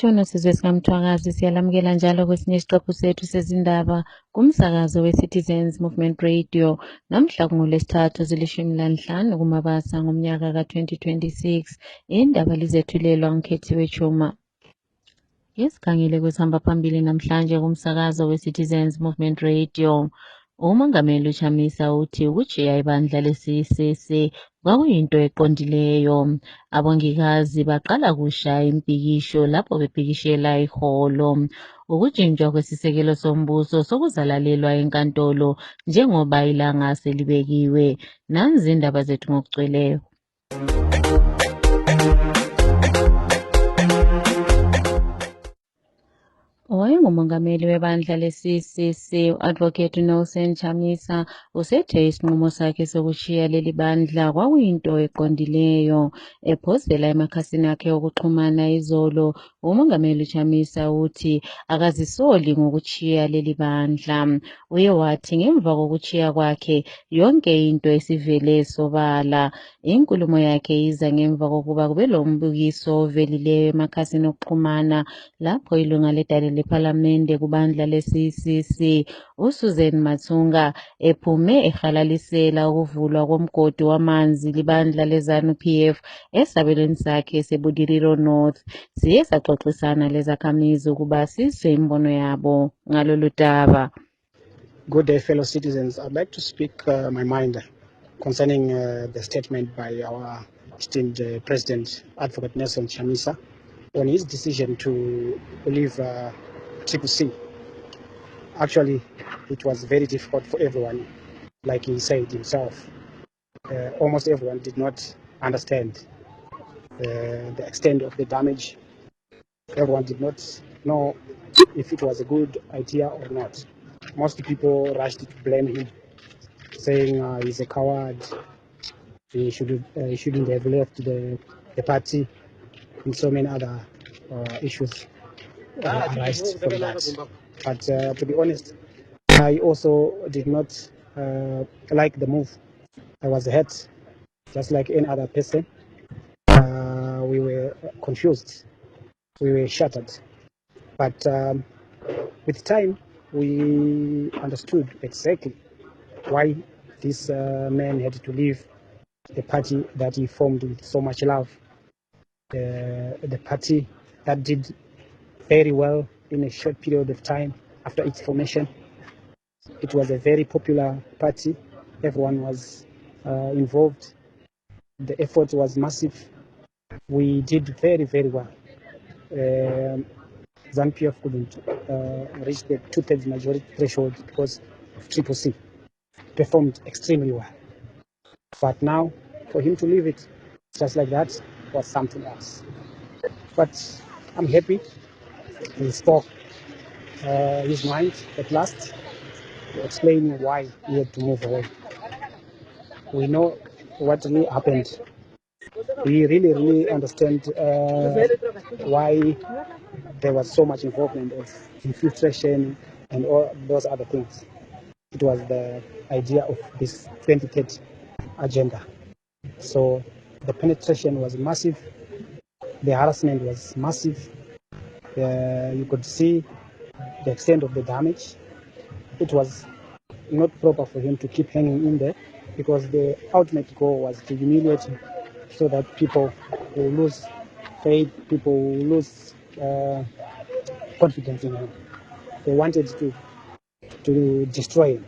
Sithono Sizwe sikaMthwakazi siyalamukela njalo kwesinye isiqephu sethu sezindaba kumsakazo we-Citizens Movement Radio. Namhla kungoLwesithathu zili-15 kuMabasa ngomnyaka ka-2026. Indaba lizethulelwa ngikhethiwe Chuma. Yesikhangile kwesihamba phambili namhlanje kumsakazo we-Citizens Movement Radio. UMongameli uChamisa uthi ukujiya ibandla le-CCC kwakuyinto eqondileyo. Abongikazi baqala kusha impikisho lapho bebhikishela iholo. Ukujinjwa kwesisekelo sombuso sokuzalalelwa enkantolo njengoba ilanga selibekiwe. Nanzi indaba zethu ngokugcweleyo. Owayengumongameli webandla le-CCC u-Advocate Nelson Chamisa usethe isinqumo sakhe sokushiya leli bandla kwakuyinto eqondileyo. Ephozela emakhasini akhe okuxhumana izolo, umongameli Chamisa uthi akazisoli ngokushiya leli bandla. Uye wathi ngemva kokushiya kwakhe yonke into esivele sobala. Inkulumo yakhe iza ngemva kokuba kube lo mbukiso ovelileyo emakhasini okuxhumana lapho ilunga ledale lePhalamende kubandla le-CCC uSusan Mathunga ephume ehalalisela ukuvulwa komgodi wamanzi libandla leZANU-PF esabelweni sakhe seBudiriro North. Siye saxoxisana lezakhamizi ukuba sizwe imbono yabo ngalolu daba. Good day, fellow citizens. I'd like to speak my mind concerning the statement by our esteemed President, Advocate Nelson Chamisa, on his decision to leave CCC. Actually, it was very difficult for everyone, like he said himself. Almost everyone did not understand the extent of the damage. Everyone did not know if it was a good idea or not. Most people rushed to blame him, saying he's a coward, he shouldn't have left the party, and so many other issues arised from that. But to be honest, I also did not like the move. I was hurt, just like any other person. We were confused, we were shattered. But with time, we understood exactly why this man had to leave the party that he formed with so much love, the party that did very well in a short period of time after its formation. It was a very popular party. Everyone was involved. The effort was massive. We did very, very well. ZANU-PF couldn't reach the 2/3 majority threshold because of CCC. Performed extremely well. But now, for him to leave it just like that was something else. But I'm happy he spoke his mind at last, explaining why he had to move away. We know what really happened. We really understand why there was so much involvement of infiltration and all those other things. It was the idea of this 2030 agenda. So the penetration was massive, the harassment was massive. You could see the extent of the damage. It was not proper for him to keep hanging in there because the ultimate goal was to humiliate him so that people will lose faith, people will lose confidence in him. They wanted to destroy him.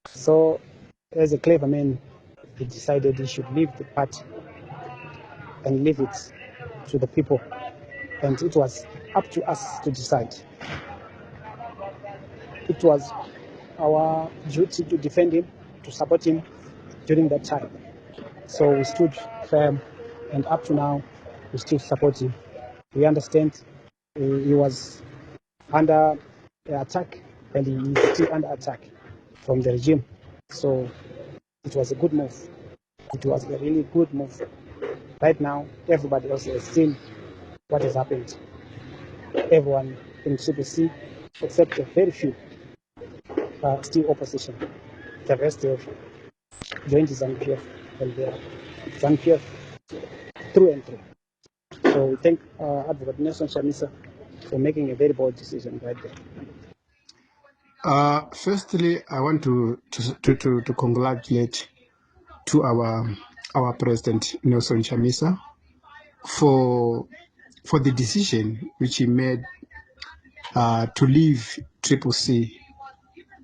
So as a clever man, he decided he should leave the party and leave it to the people. And it was up to us to decide. It was our duty to defend him, to support him during that time. So we stood firm, and up to now, we still support him. We understand he was under attack, and he is still under attack from the regime. So it was a good move. It was a really good move. Right now, everybody else has seen what has happened. Everyone in CCC, except a very few, are still opposition. The rest have joined ZANU-PF, and they are ZANU-PF through and through. So we thank Advocate Nelson Chamisa for making a very bold decision right there. Firstly, I want to congratulate to our President Nelson Chamisa for the decision which he made to leave CCC.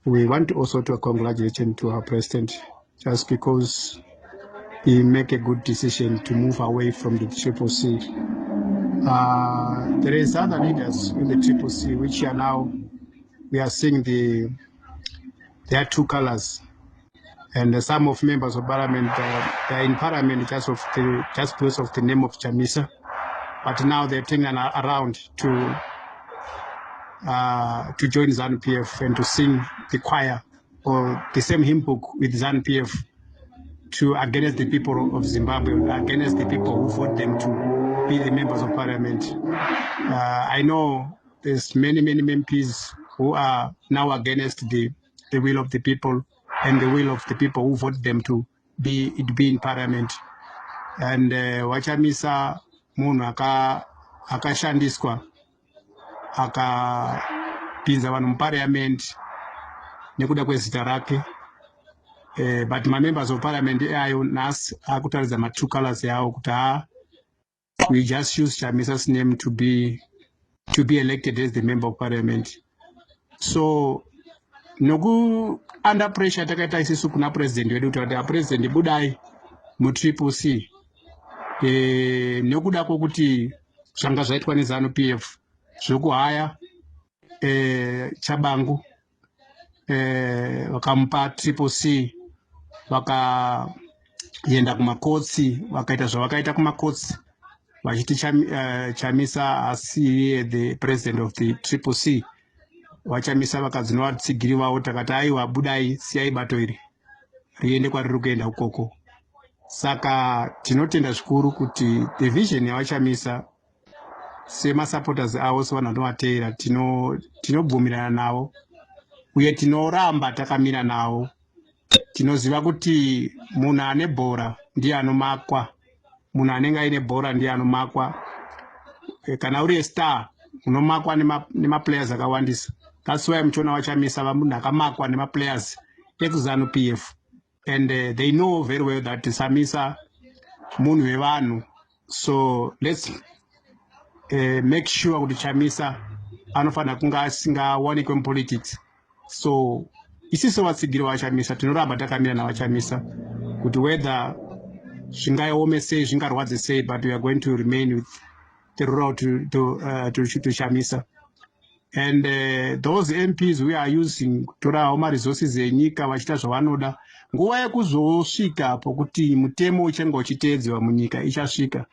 We want also to congratulate him to our President just because he make a good decision to move away from the CCC. There is other leaders in the CCC which are now, we are seeing there are two colors. And some of members of parliament, they are in parliament just because of the name of Chamisa, but now they're turning around to join ZANU-PF and to sing the choir or the same hymn book with ZANU-PF to against the people of Zimbabwe, against the people who vote them to be the members of parliament. I know there's many MPs who are now against the will of the people and the will of the people who vote them to be in parliament. And Wachamisa munhu akashandiswa akapinza vanhu muparliament nekuda kwezita rake. But my members of parliament ayo nhasi akutaridza ma-two colors yawo kuti we just use Chamisa's name to be elected as the member of parliament. So noku under pressure takaita isisu kuna president wedu kuti president budai mu CCC nekuda kwokuti zvanga zvaitwa neZANU-PF zvokuhaya Chabangu vakamupa CCC vakaenda kumakotsi vakaita zvavakaita kumakotsi vachiti Chamisa asiye the president of the CCC. Wachamisa vakadzinovatsigiriwawo takati aiwa budai siyai bato iri riende kwariri kuenda ukoko. Saka tinotenda zvikuru kuti the vision yavachamisa semasupporters avo sevanhu vanovateera tinobvumirana navo uye tinoramba takamira navo. Tinoziva kuti munhu ane bhora ndiye anomakwa, munhu anenge aine bhora ndiye anomakwa. Kana uri star unomakwa nemaplayers akawandisa. That's why muchiona Wachamisa munhu akamakwa nemaplayers eku-ZANU-PF. And they know very well that Chamisa munhu wevanhu. So let's make sure kuti Chamisa anofanira kunga asingawanikwe mupolitics. So isiso vatsigiri vaChamisa tinoramba takamira navachamisa kuti whether zvingaome sei zvingarwadze sei, but we are going to remain with the rural to Chamisa. And those MPs we are using kutora resources enyika vachita zvavanoda, nguva yekuzosvika pokuti mutemo uchenga uchiteedzwa munyika ichasvika.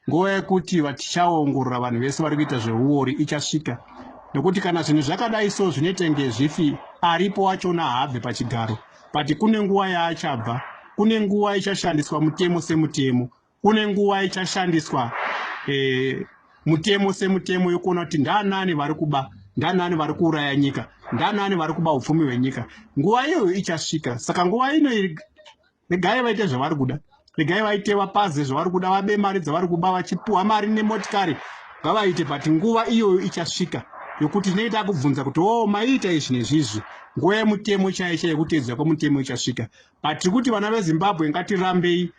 Nguva yekuti tichaongorora vanhu vese vari kuita zveuori ichasvika. Nokuti kana zvinhu zvakadai so zvinotenge zvifi aripo wachona haabve pachigaro, but kune nguva yaachabva, kune nguva ichashandiswa mutemo semutemo, kune nguva ichashandiswa mutemo semutemo yokuona kuti ndanani vari kuba, ndanani vari kuuraya nyika, ndanani vari kuba upfumi hwenyika. Nguva iyoyo ichasvika. Saka nguva ino regai vaite zvavari kuda, regai vaite vapaze zvavari kuda, vabe mari dzavari kuba vachipuwa mari nemotikari ngavaite, but nguva iyoyo ichasvika yokuti tinoita kubvunza kuti maita izvi nezvizvi. Nguva yemutemo chaicha yekuteedzwa kwemutemo ichasvika. But tiri kuti vana veZimbabwe ngatirambei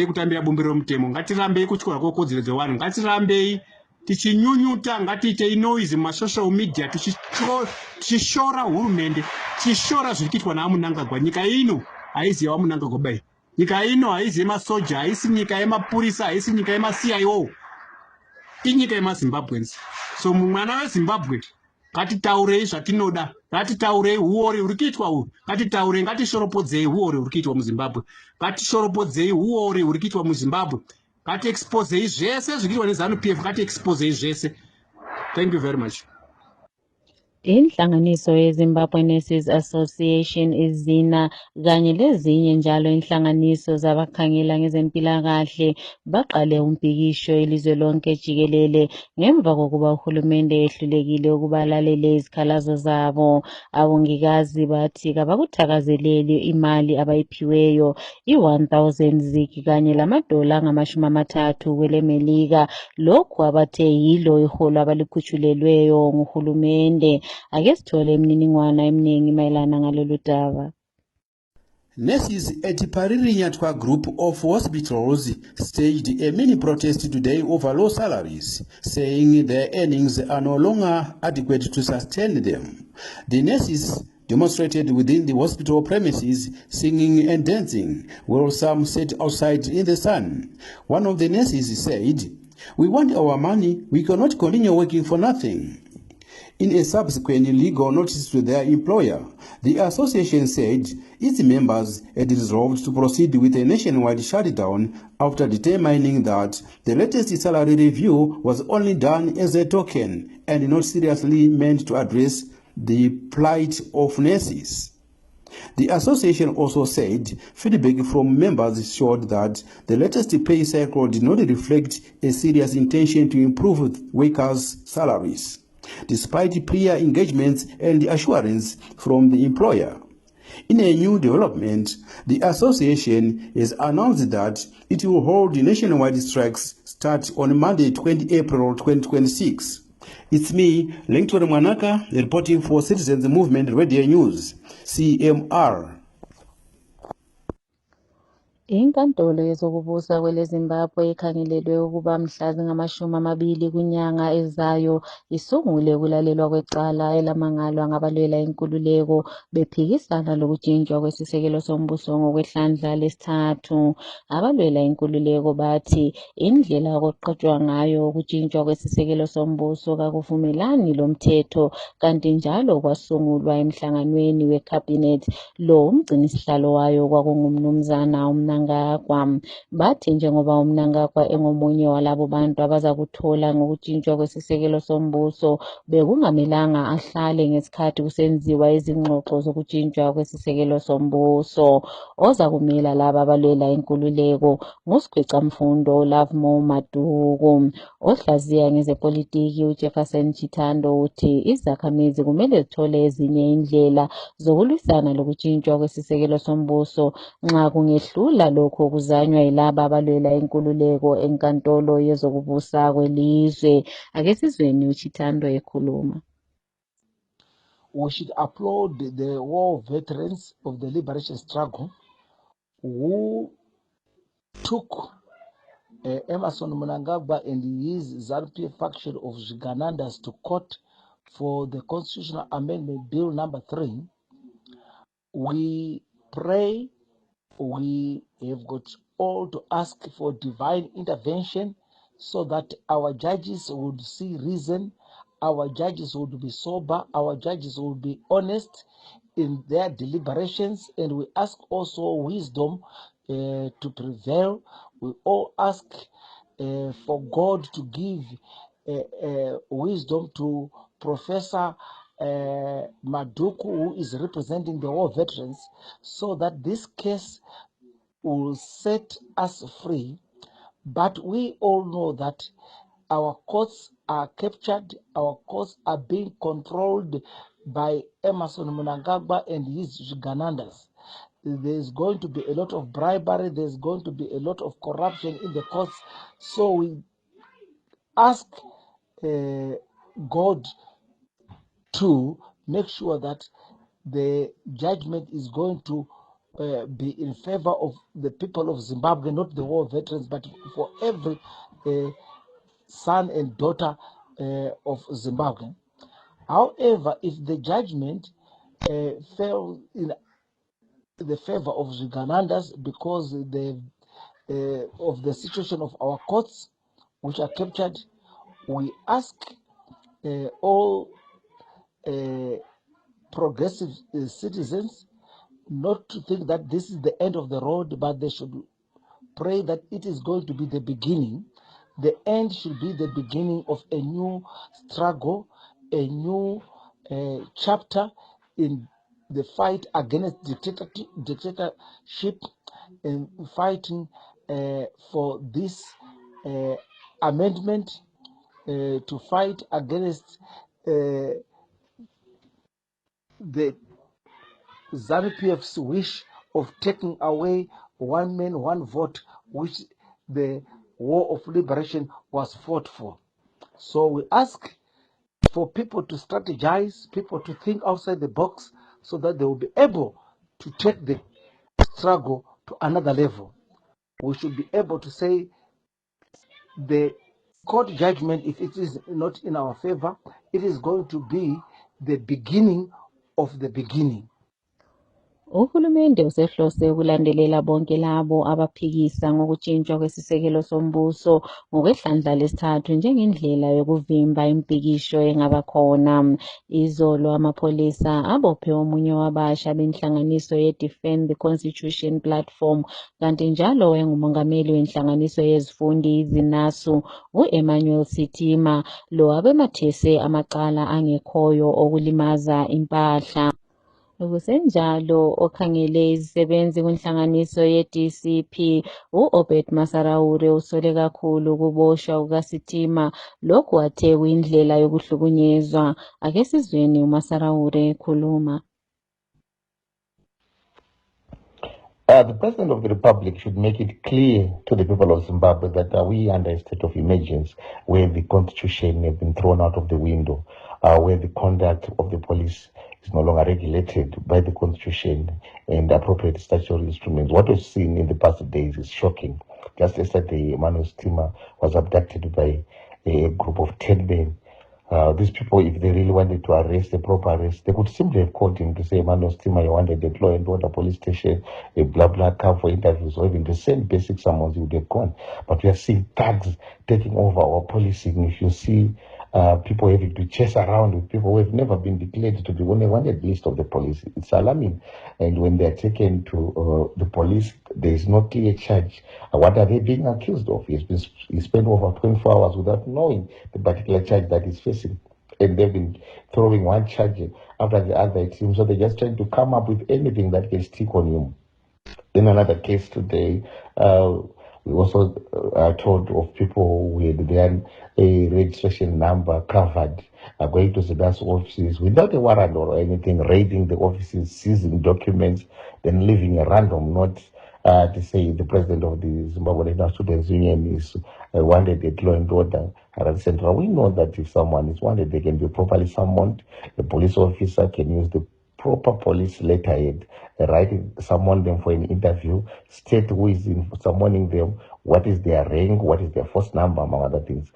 kutambira bumbiro romutemo, ngatirambei kutyora kwekodzero dzevanhu, ngatirambei tichinyunyuta, ngatiitei noise mumasocial media tichishora hurumende, tichishora zviri kuitwa naMnangagwa. Nyika ino haizi yaMnangagwa bai, nyika ino haizi yemasoja, haisi nyika yemapurisa, haisi nyika yemaCIO, inyika yemaZimbabweans. So mwana weZimbabwe ngatitaurei zvatinoda, ngatitaurei uori huri kuitwa uhwu, ngatitaurei, ngatishoropodzei uori huri kuitwa muZimbabwe, ngatishoropodzei uori huri kuitwa muZimbabwe, ngatiexposei zvese zviri kuitwa neZANU-PF, ngatiexposei zvese. Thank you very much. Inhlanganiso yeZimbabwe Nurses Association izina kanye lezinye njalo inhlanganiso zabakhangela ngezempilakahle baqale umbhikisho elizwe lonke jikelele ngemva kokuba uhulumende ehlulekile ukubalalele izikhalazo zabo. Abongikazi bathi kabakuthakazeleli imali abayiphiweyo i-1000 zig kanye lamadola angama30 kwelemelika, lokhu abathe yilo iholo abalikhutshulelweyo nguhulumende. Ake sithole imininingwana eminingi mayelana ngalolu daba. Nurses at Paririnyatwa Group of Hospitals staged a mini protest today over low salaries, saying their earnings are no longer adequate to sustain them. The nurses demonstrated within the hospital premises, singing and dancing, while some sat outside in the sun. One of the nurses said, "We want our money, we cannot continue working for nothing." In a subsequent legal notice to their employer, the association said its members had resolved to proceed with a nationwide shutdown after determining that the latest salary review was only done as a token and not seriously meant to address the plight of nurses. The association also said feedback from members showed that the latest pay cycle did not reflect a serious intention to improve workers' salaries, despite prior engagements and assurance from the employer. In a new development, the association has announced that it will hold nationwide strikes start on Monday, 20 April 2026. It's me, Lengtore Mwanaka, reporting for Citizens Movement Radio News, CMR. Inkantolo yezokubusa kweleZimbabwe ikhangelelwe ukuba mhla zingama-20 kunyanga ezayo isungule ukulalelwa kwecala elamangalwa ngabalwela inkululeko bephikisana lokujinjwa kwesisekelo sombuso ngokwehlandla lesithathu. Abalwela inkululeko bathi indlela okuqhutshwa ngayo ukujinjwa kwesisekelo sombuso kakuvumelani lomthetho, kanti njalo kwasungulwa emhlanganweni weCabinet lo umgcinisihlalo wayo kwakungumnumzana Mnangagwa. Bathi njengoba uMnangagwa engomunye walabo bantu abaza kuthola ngokujinjwa kwesisekelo sombuso, bekungamelanga ahlale ngesikhathi kusenziwa izingxoxo zokujinjwa kwesisekelo sombuso. Oza kumela laba abalwela inkululeko nguSigwecamfundo Lovemore Maduku. Ohlaziya ngezepolitiki uJefferson Chitando uthi izakhamizi kumele zithole ezinye indlela zokulwisana lokujinjwa kwesisekelo sombuso nxa kungehlula lokho kuzanywa yilaba abalwela inkululeko enkantolo yezokubusa kwelizwe. Ake sizweni uChitando ekhuluma. We should applaud the war veterans of the liberation struggle who took Emmerson Mnangagwa and his ZANU-PF faction of Ziganandas to court for the Constitutional Amendment Bill number 3. We pray, we have got all to ask for divine intervention so that our judges would see reason, our judges would be sober, our judges would be honest in their deliberations, and we ask also wisdom to prevail. We all ask for God to give wisdom to Professor Maduku, who is representing the war veterans, so that this case will set us free. But we all know that our courts are captured, our courts are being controlled by Emmerson Mnangagwa and his Ganandas. There's going to be a lot of bribery, there's going to be a lot of corruption in the courts. So we ask God to make sure that the judgment is going to be in favor of the people of Zimbabwe, not the war veterans, but for every son and daughter of Zimbabwe. However, if the judgment fell in the favor of Ziganandas because of the situation of our courts, which are captured, we ask all progressive citizens not to think that this is the end of the road, but they should pray that it is going to be the beginning. The end should be the beginning of a new struggle, a new chapter in the fight against dictatorship and fighting for this amendment to fight against the ZANU-PF's wish of taking away one man, one vote, which the War of Liberation was fought for. So we ask for people to strategize, people to think outside the box so that they will be able to take the struggle to another level. We should be able to say the court judgment, if it is not in our favor, it is going to be the beginning of the beginning. Uhulumende usehlose ukulandelela bonke labo abaphikisa ngokutshintshwa kwesisekelo sombuso ngokwehlandla lesithathu njengendlela yokuvimba impikisho engaba khona. Izolo amapholisa abophe omunye wabasha benhlanganiso ye-Defend the Constitution Platform kanti njalo engumongameli wenhlanganiso yezifundi izinasu u-Emmanuel Sitima lo abemathese amacala angekhoyo okulimaza impahla. Kusenjalo okhangele izisebenzi kwinhlanganiso ye-DCP u-Obed Masaraure usole kakhulu ukuboshwa kukaSitima lokhu wathe kuyindlela yokuhlukunyezwa. Ake sizweni uMasaraure ekhuluma. The President of the Republic should make it clear to the people of Zimbabwe that we are under a state of emergency where the constitution has been thrown out of the window, where the conduct of the police is no longer regulated by the constitution and appropriate statutory instruments. What we've seen in the past days is shocking. Just yesterday, Emmanuel Sitima was abducted by a group of 10 men. These people, if they really wanted to arrest, a proper arrest, they could simply have called him to say, Emmanuel Sitima, you wanted a law and order police station, a blah, blah, come for interviews, or even the same basic summons, you would have gone. But we are seeing thugs taking over our policing. If you see people having to chase around with people who have never been declared to be on a wanted list of the police, it's alarming. And when they are taken to the police, there is no clear charge. What are they being accused of? He spent over 24 hours without knowing the particular charge that he's facing. And they've been throwing one charge after the other, it seems. So they're just trying to come up with anything that can stick on him. In another case today, we also are told of people with their a registration number covered going to Zimbabwe's offices without a warrant or anything, raiding the offices, seizing documents, then leaving a random note to say the president of the Zimbabwe National Students Union is wanted at law and order at Central. We know that if someone is wanted, they can be properly summoned. The police officer can use the proper police letterhead, summon them for an interview, state who is in summoning them, what is their rank, what is their first number, among other things.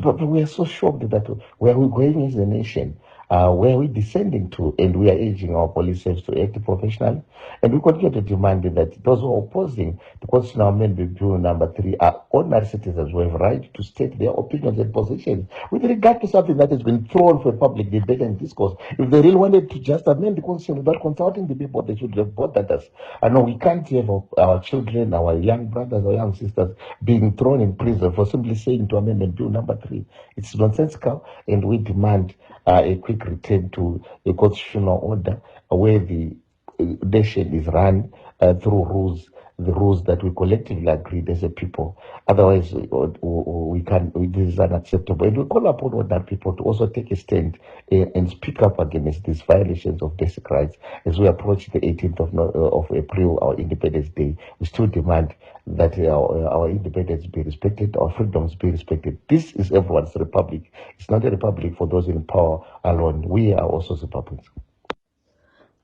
But we are so shocked that where we're going as a nation, where we're descending to, and we are urging our police service to act professionally, and we continue to demand that those who are opposing the Constitutional Amendment Bill number 3 are ordinary citizens who have right to state their opinions and positions with regard to something that has been thrown for public debate and discourse. If they really wanted to just amend the Constitution without consulting the people, they should have bothered us. I know we can't have our children, our young brothers, our young sisters being thrown in prison for simply saying to Amendment Bill number 3. It's nonsensical, and we demand a quick return to a constitutional order where the nation is run through rules, the rules that we collectively agreed as a people. Otherwise, we can. This is unacceptable. And we call upon other people to also take a stand and speak up against these violations of basic rights. As we approach the 18th of April, our Independence Day, we still demand that our independence be respected, our freedoms be respected. This is everyone's republic. It's not a republic for those in power alone. We are also Zimbabweans.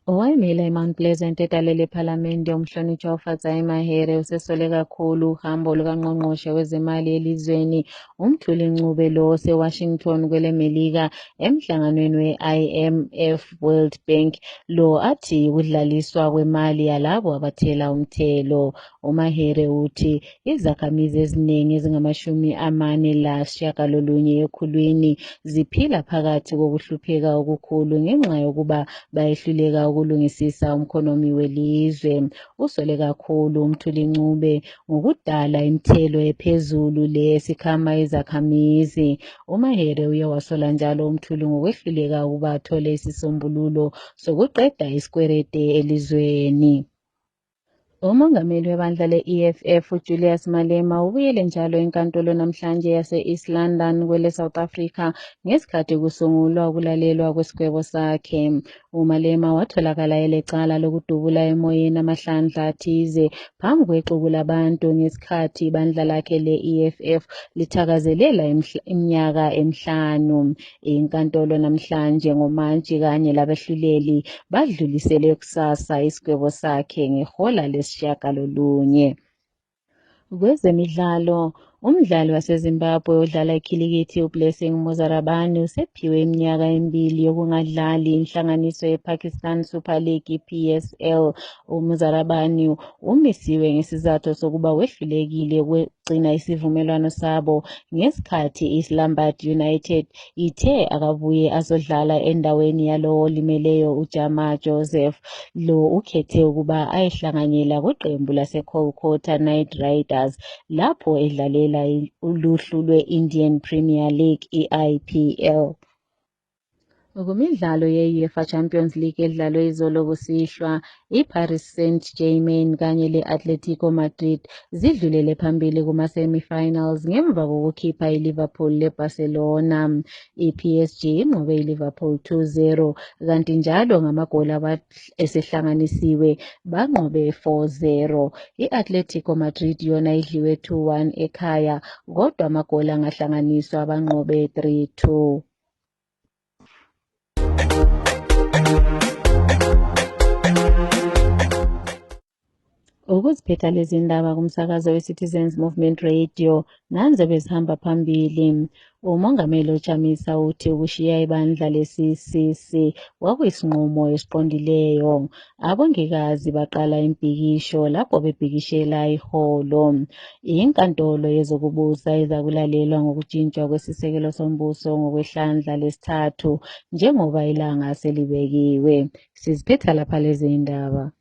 Owayimele eMount Pleasant etalele ephalamende umhlonitshwa uFatsai Mahere usesole kakhulu uhambo lukaNgqongqoshe wezemali elizweni uMthuli Ncube lo oseWashington kweleMelika emhlanganweni we-IMF World Bank lo athi ukudlaliswa kwemali yalabo abathela umthelo. uMahere uthi izakhamizi eziningi ezingama-49 ekhulwini ziphila phakathi kokuhlupheka okukhulu ngenxa yokuba bayehluleka ukulungisisa umkhonomi welizwe. Usole kakhulu uMthuli Ncube ngokudala imithelo ephezulu le esikhama izakhamizi. UMahere uye wasola njalo uMthuli ngokwehluleka ukuba athole isisombululo sokuqeda isikwerede elizweni. Umongameli webandla le-EFF uJulius Malema ubuyele njalo enkantolo namhlanje yase-East London kwele South Africa ngesikhathi kusungulwa ukulalelwa kwesigwebo sakhe. UMalema watholakala elecala lokudubula emoyeni amahlandla athize phambi kwexuku labantu ngesikhathi ibandla lakhe le-EFF lithakazelela iminyaka emihlanu. Inkantolo namhlanje ngomantshi kanye labehluleli badlulisele kusasa isigwebo sakhe ngehola lesishiyagalolunye. Kwezemidlalo, umdlali waseZimbabwe odlala ikhilikithi uBlessing Muzarabani usephiwe iminyaka 2 yokungadlali inhlanganiso yePakistan Super League PSL. uMuzarabani umisiwe ngesizathu sokuba wehlulekile ukugcina isivumelwano sabo ngesikhathi Islamabad United ithe akabuye azodlala endaweni yalowo olimeleyo uJama Joseph. Lo ukhethe ukuba ayehlanganyela kweqembu laseKolkata Knight Riders lapho edlalela uluhlu lwe-Indian Premier League i-IPL. Kumidlalo ye-UEFA Champions League edlalwe izolo kusihlwa, iParis Saint-Germain kanye le-Atletico Madrid zidlulele phambili kuma-semi-finals ngemva kokukhipha iLiverpool leBarcelona. I-PSG inqobe iLiverpool 2-0 kanti njalo ngamagoli esehlanganisiwe banqobe 4-0. I-Atletico Madrid yona idliwe 2-1 ekhaya kodwa amagoli angahlanganiswa banqobe 3-2. Ukuziphetha lezi ndaba kumsakazo we-Citizens Movement Radio nanze bezihamba phambili. Umongameli uChamisa uthi ukushiya ibandla le-CCC kwakuyisinqumo esiqondileyo. Abongikazi baqala impikisho lapho bebhikishela iholo. Inkantolo yezokubusa izakulalelwa ngokujintshwa kwesisekelo sombuso ngokwehlandla lesithathu njengoba ilanga selibekiwe. Siziphetha lapha lezi ndaba.